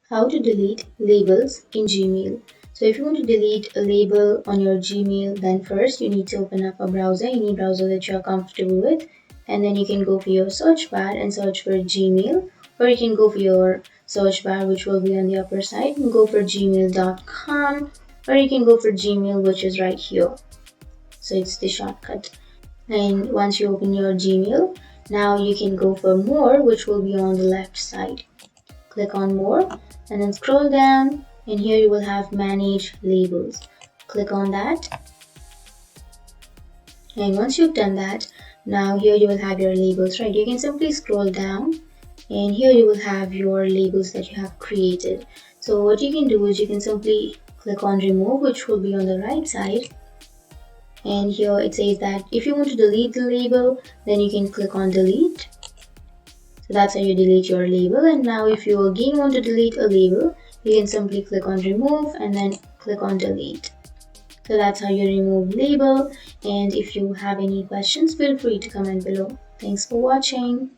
How to delete labels in Gmail. So if you want to delete a label on your Gmail, then first you need to open up a browser, any browser that you're comfortable with, and then you can go for your search bar and search for Gmail, or you can go for your search bar which will be on the upper side and go for gmail.com, or you can go for Gmail which is right here. So it's the shortcut. And once you open your Gmail, now you can go for more, which will be on the left side. Click on more and then scroll down, and here you will have manage labels. Click on that, and once you've done that, now here you will have your labels, right? You can simply scroll down, and here you will have your labels that you have created. So what you can do is you can simply click on remove, which will be on the right side, and here it says that if you want to delete the label, then you can click on delete. So that's how you delete your label. And now if you again want to delete a label, you can simply click on remove and then click on delete. So that's how you remove label. And if you have any questions, feel free to comment below. Thanks for watching.